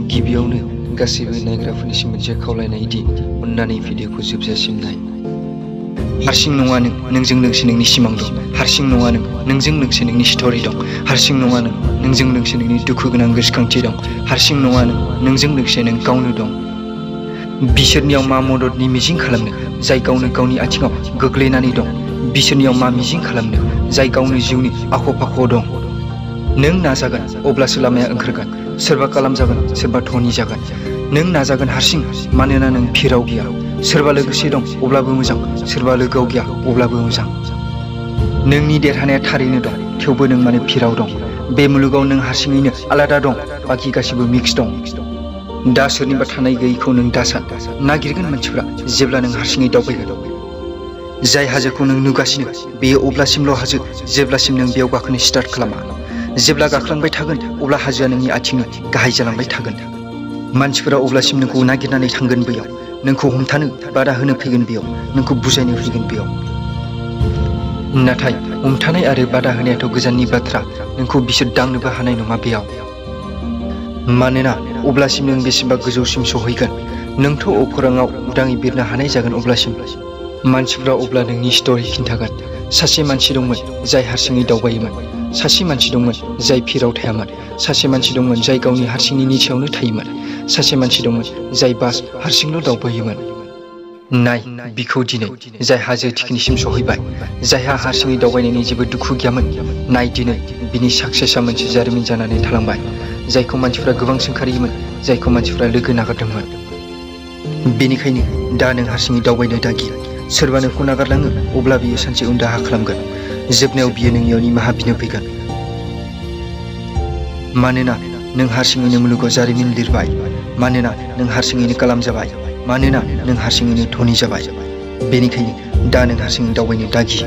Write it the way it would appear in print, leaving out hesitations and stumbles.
गिबियावनो गासैबो नायग्राफोरनिसिम मोनसे खावलायनाय दि अन्नानै भिडिअखौ जोबजासिम नाय। हारसिं नङा नों, नोंजों लोगोसे नोंनि सिमां दं। हारसिं नङा नों, नोंजों लोगोसे नोंनि स्ट'री दं। हारसिं नङा नों, नोंजों लोगोसे नोंनि दुखु गोनां गोसोखांथि दं। हारसिं नङा नों, नोंजों लोगोसे नों गावनो दं। बिसोरनियाव मा मददनि मिजिं खालामनो जाय गावनो गावनि आथिङाव गोग्लैनानै दं? बिसोरनियाव मा मिजिं खालामनो जाय गावनो जिउनि आख' दं? नों नाजागोन अब्लासो लामाया ओंखारगोन। सोरबा खालामजागोन, सोरबा धनी जागोन। नों नाजागोन हारसिं, मानोना नों फिराव गैया। सोरबा लोगोसे दं अब्लाबो मोजां, सोरबा लोगोआव गैया अब्लाबो मोजां। नोंनि देरहानाया थारैनो दं, थेवबो नों मानो फिराव दं? बे मुलुगाव नों हारसिङैनो आलादा दं, बाखि गासिबो मिक्स दं। दा सोरनिबा थानाय गैयैखौ नों दासान। नागिरगोन मानसिफ्रा जेब्ला नों हारसिङै दावबायगोन। जाय हाजोखौ नों नुगासिनो बेयो अब्लासिमल' हाजो जेब्लासिम नों बेयाव गाखोनो स्टार्ट खालामा। जेब्ला गाखोलांबाय थागोन अब्ला हाजोआ नोंनि आथिंनि गाहाय जालांबाय थागोन। मानसिफोरा अब्लासिम नोंखौ नागिरनानै थांगोन बैयाव, नोंखौ हमथानो बादा होनो फैगोन बेयाव, नोंखौ बुजायनो फैगोन बेयाव। नाथाय हमथानाय आरो बादा होनायाथ' गोजाननि बाथ्रा, नोंखौ बिसोर दांनोबो हानाय नङा बेयाव। मानोना अब्लासिम नों बेसेबा गोजौसिम सहैगोन, नोंथ' अखोराङाव उदाङै बिरनो हानाय जागोन अब्लासिम। मानसिफ्रा अब्ला नोंनि स्ट'री खिन्थागोन। सासे मानसि दंमोन जाय हारसिङै दावबायोमोन। सासे मानसि दंमोन जाय फिराव थायामोन। सासे मानसि दंमोन जाय गावनि हारसिंनि सायावनो थायोमोन। सासे मानसि दंमोन जाय बास हारसिंल' दावबायोमोन। नाय बिखौ दिनै, जाय हाजो थिखिनिसिम सहैबाय, जायहा हारसिङै दावबायनायनि जेबो दुखु गैयामोन। नाय दिनै बिनि साक्सेसआ मोनसे जारिमिन जानानै थालांबाय। जायखौ मानसिफ्रा गोबां सोंखारियोमोन, जायखौ मानसिफ्रा लोगो नागारदोंमोन। बेनिखायनो दा नों हारसिङै दावबायनो दागि। सोरबा नोंखौ नागारलाङो अब्ला बियो सानसे उनदाहा खालामगोन। जोबनायाव बियो नोंनियाव निमाहा बिनो फैगोन। मानोना नों हारसिङैनो मुलुगाव जारिमिन लिरबाय। मानोना नों हारसिङैनो कालाम जाबाय। मानोना नों हारसिङैनो धनी जाबाय। बेनिखायनो दा नों हारसिङै दावबायनो दागि।